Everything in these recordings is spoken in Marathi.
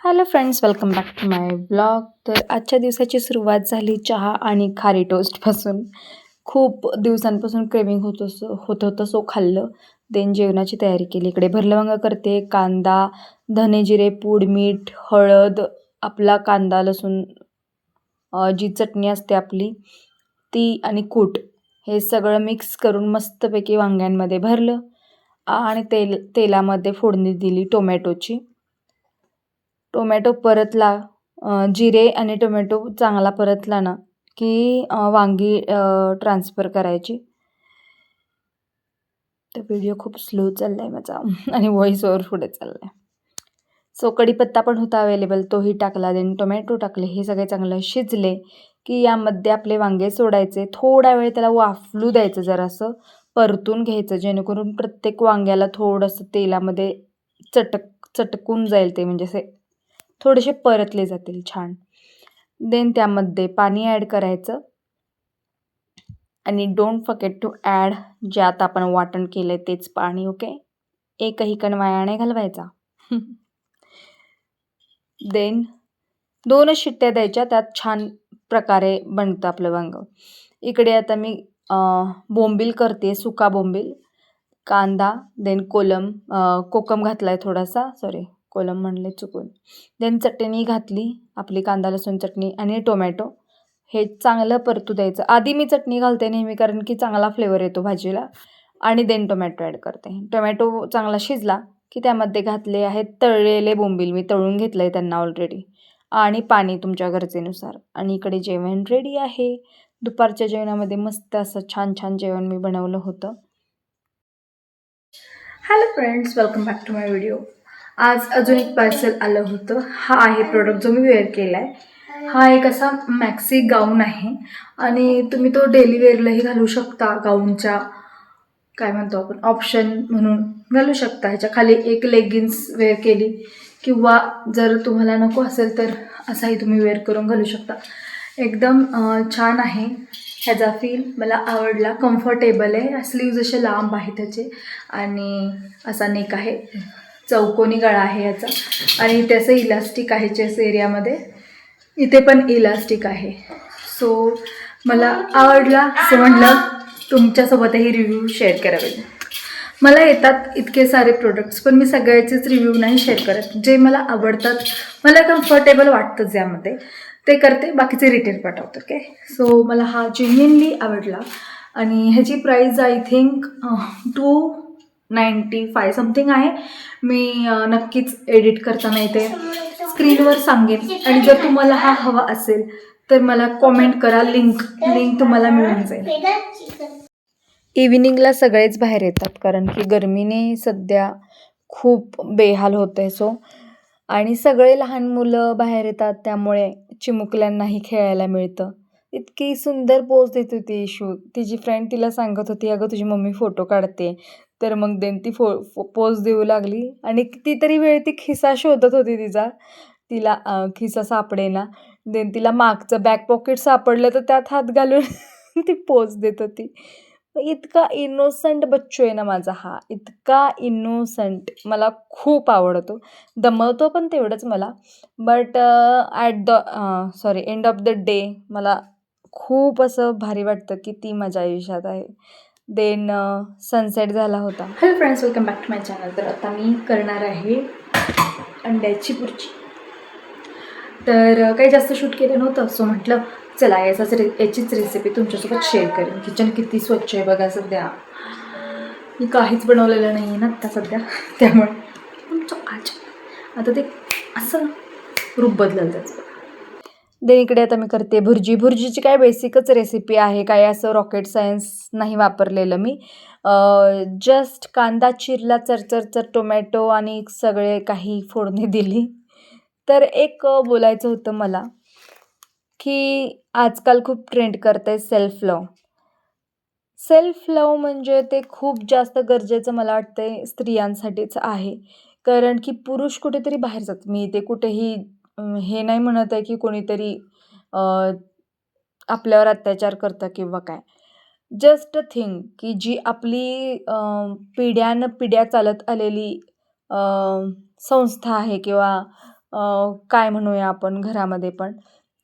Hello friends, welcome back to my blog. तर आजच्या दिवसाची सुरुवात झाली चहा आणि खारी टोस्टपासून. खूप दिवसांपासून क्रेविंग होत होतं सो खाल्लं. देन जेवणाची तयारी केली. इकडे भरलं वांगं करते. कांदा, धने जिरे पूड, मीठ, हळद, आपला कांदा लसूण, जी चटणी असते आपली ती आणि कूट, हे सगळं मिक्स करून मस्तपैकी वांग्यांमध्ये भरलं आणि तेलामध्ये फोडणी दिली टोमॅटोची. टोमॅटो परतला, जिरे आणि टोमॅटो चांगला परतला ना की वांगी ट्रान्सफर करायची. तर व्हिडिओ खूप स्लो चालला आहे माझा आणि व्हॉईस ओव्हर पुढे चालला आहे. सो कढीपत्ता पण होता अवेलेबल, तोही टाकला. देन टोमॅटो टाकले. हे सगळे चांगलं शिजले की यामध्ये आपले वांगे सोडायचे. थोडा वेळ त्याला वाफलू द्यायचं, जरासं परतून घ्यायचं, जेणेकरून प्रत्येक वांग्याला थोडंसं तेलामध्ये चटकून जाईल ते, म्हणजे असे थोडेसे परतले जातील छान. देन त्यामध्ये पाणी ॲड करायचं आणि डोंट फॉरगेट टू ॲड ज्यात आपण वाटण केलं आहे तेच पाणी. ओके, एकही कण वाया नाही घालवायचा. देन 2च शिट्ट्या द्यायच्या, त्यात छान प्रकारे बनतं आपलं वांगं. इकडे आता मी बोंबील करते, सुका बोंबील, कांदा, देन कोकम घातला आहे थोडासा, कोलम म्हणले चुकून. देन चटणी घातली आपली, कांदा लसूण चटणी आणि टोमॅटो. हे चांगलं परतू द्यायचं. आधी मी चटणी घालते नेहमी, कारण की चांगला फ्लेवर येतो भाजीला. आणि देन टोमॅटो ॲड करते. टोमॅटो चांगला शिजला की त्यामध्ये घातले आहेत तळलेले बोंबील. मी तळून घेतलं आहे त्यांना ऑलरेडी. आणि पाणी तुमच्या गरजेनुसार. आणि इकडे जेवण रेडी आहे. दुपारच्या जेवणामध्ये मस्त असं छान छान जेवण मी बनवलं होतं. Hello friends, welcome back to my video. आज अजून एक पार्सल आलं होतं. हा आहे प्रोडक्ट जो मी वेअर केला आहे. हा एक असा मॅक्सी गाऊन आहे आणि तुम्ही तो डेली वेअरलाही घालू शकता. गाऊनच्या काय म्हणतो आपण, ऑप्शन म्हणून घालू शकता. ह्याच्या खाली एक लेगिन्स वेअर केली, किंवा जर तुम्हाला नको असेल तर असाही तुम्ही वेअर करून घालू शकता. एकदम छान आहे. ह्याचा फील मला आवडला. कम्फर्टेबल आहे. स्लीव्ज असे लांब आहे त्याचे आणि असा नेक आहे. चौकोनी गळा आहे याचा आणि त्याचं इलास्टिक आहे चेस्ट एरियामध्ये. इथे पण इलास्टिक आहे. सो मला आवडला. असं म्हटलं तुमच्यासोबतही रिव्ह्यू शेअर करावे. मला येतात इतके सारे प्रोडक्ट्स, पण मी सगळ्याचेच रिव्ह्यू नाही शेअर करत. जे मला आवडतात, मला कम्फर्टेबल वाटतं ज्यामध्ये, ते करते, बाकीचे रिटेल पाठवते. ओके, सो मला हा जेन्युइनली आवडला आणि ह्याची प्राईज आय थिंक 295 समथिंग आहे. मी नक्कीच एडिट करताना इथे स्क्रीनवर सांगेन. आणि जर तुम्हाला हा हवा असेल तर मला कॉमेंट करा, लिंक तुम्हाला मिळून जाईल. इव्हिनिंगला सगळेच बाहेर येतात, कारण की गरमीने सध्या खूप बेहाल होतं आहे. सो आणि सगळे लहान मुलं बाहेर येतात, त्यामुळे चिमुकल्यांनाही खेळायला मिळतं. इतकी सुंदर पोज देत होती इशू. तिची फ्रेंड तिला सांगत होती, अगं तुझी मम्मी फोटो काढते. तर मग देन ती पोज देऊ लागली आणि कितीतरी वेळ ती खिसा शोधत होती तिचा. तिला खिसा सापडेना. देन तिला मागचं बॅक पॉकेट सापडलं, तर त्यात हात घालून ती पोज देत होती. इतका इनोसंट बच्चू आहे ना माझा हा, इतका इनोसंट. मला खूप आवडतो. दमवतो पण तेवढंच मला. But end of the day मला खूप असं भारी वाटतं की ती माझ्या आयुष्यात आहे. देन सनसेट झाला होता. Hello friends, welcome back to my channel. तर आता मी करणार आहे अंड्याची भुर्जी. तर काही जास्त शूट केलं नव्हतं, सो म्हटलं चला याचीच रेसिपी तुमच्यासोबत शेअर करेन. किचन किती स्वच्छ आहे बघा सध्या. मी काहीच बनवलेलं नाही आहे ना आता सध्या, त्यामुळे आता ते असं रूप बदललं त्याचं. देन इकडे आता मी करते भुर्जी. भुर्जीची काय बेसिकच रेसिपी आहे, काय असं रॉकेट सायन्स नाही वापरलेलं मी. जस्ट कांदा चिरला, चरचर टोमॅटो आणि सगळे काही फोडणी दिली. तर एक बोलायचं होतं मला की आजकाल खूप ट्रेंड करत आहे सेल्फ लव्ह. सेल्फ लव्ह म्हणजे ते खूप जास्त गरजेचं मला वाटतं स्त्रियांसाठीच आहे. कारण की पुरुष कुठेतरी बाहेर जातात. मी ते कुठेही हे नाही म्हणत आहे की कोणीतरी आपल्यावर अत्याचार करतं किंवा काय. जस्ट अ थिंग की जी आपली पिढ्यानपिढ्या चालत आलेली संस्था आहे किंवा काय म्हणूया आपण घरामध्ये पण,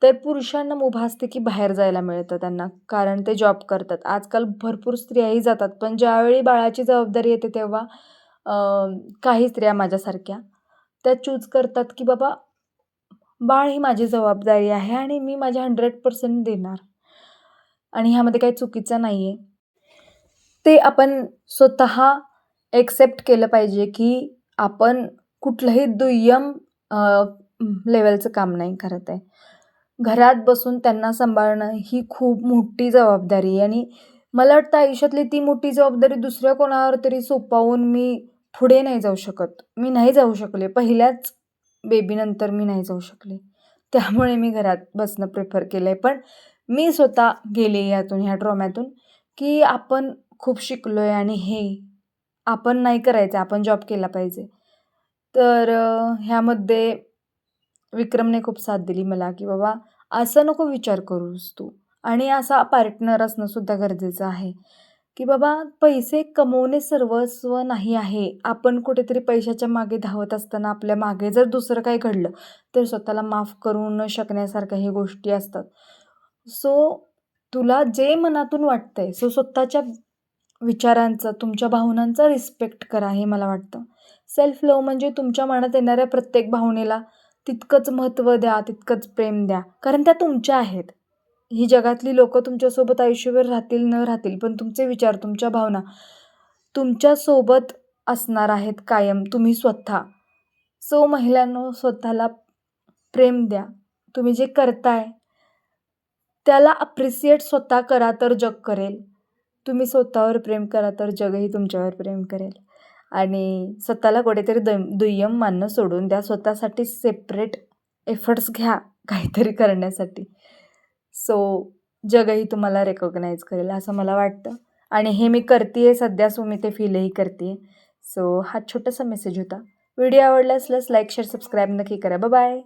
तर पुरुषांना मुभा असते की बाहेर जायला मिळतं त्यांना, कारण ते जॉब करतात. आजकाल भरपूर स्त्रियाही जातात, पण ज्यावेळी बाळाची जबाबदारी येते तेव्हा काही स्त्रिया माझ्यासारख्या त्या चूज करतात की बाबा बाळ ही माझी जबाबदारी आहे आणि मी माझ्या 100% देणार आणि ह्यामध्ये काही चुकीचं नाही आहे. ते आपण स्वतः एक्सेप्ट केलं पाहिजे की आपण कुठलंही दुय्यम लेवलचं काम नाही करत आहे. घरात बसून त्यांना सांभाळणं ही खूप मोठी जबाबदारी आहे आणि मला वाटतं आयुष्यातली ती मोठी जबाबदारी दुसऱ्या कोणावर तरी सोपवून मी पुढे नाही जाऊ शकत. मी नाही जाऊ शकले. पहिल्याच बेबीनंतर मी नाही जाऊ शकले. त्यामुळे मी घरात बसणं प्रिफर केलं आहे. पण मी स्वतः गेले यातून, ह्या ट्रॉम्यातून, की आपण खूप शिकलो आहे आणि हे आपण नाही करायचं, आपण जॉब केला पाहिजे. तर ह्यामध्ये विक्रमने खूप साथ दिली मला, की बाबा असं नको विचार करूस तू आणि असा पार्टनर असणं सुद्धा गरजेचं आहे, की बाबा पैसे कमवणे सर्वस्व नाही आहे. आपण कुठेतरी पैशाच्या मागे धावत असताना आपल्या मागे जर दुसरं काही घडलं, तर स्वतःला माफ करू न शकण्यासारख्या ह्या गोष्टी असतात. सो तुला जे मनातून वाटतंय, सो स्वतःच्या विचारांचा, तुमच्या भावनांचा रिस्पेक्ट करा हे मला वाटतं. सेल्फ लव्ह म्हणजे तुमच्या मनात येणाऱ्या प्रत्येक भावनेला तितकंच महत्त्व द्या, तितकंच प्रेम द्या. कारण त्या तुमच्या आहेत. ही जगातली लोकं तुमच्यासोबत आयुष्यभर राहतील न राहतील, पण तुमचे विचार, तुमच्या भावना तुमच्यासोबत असणार आहेत कायम, तुम्ही स्वतः. सो महिलांनो, स्वतःला प्रेम द्या. तुम्ही जे करताय त्याला अप्रिशिएट स्वतः करा, तर जग करेल. तुम्ही स्वतःवर प्रेम करा, तर जगही तुमच्यावर प्रेम करेल. आणि स्वतःला कुठेतरी दुय्यम मानणं सोडून द्या. स्वतःसाठी सेपरेट एफर्ट्स घ्या काहीतरी करण्यासाठी. सो जगही तुम्हाला रेकॉग्नाइज करेल असं मला वाटतं आणि हे मी करते आहे सध्या, सो मी ते फीलही करते आहे. सो हा छोटासा मेसेज होता. व्हिडिओ आवडला असल्यास लाईक, शेअर, सबस्क्राईब नक्की करा. बाय.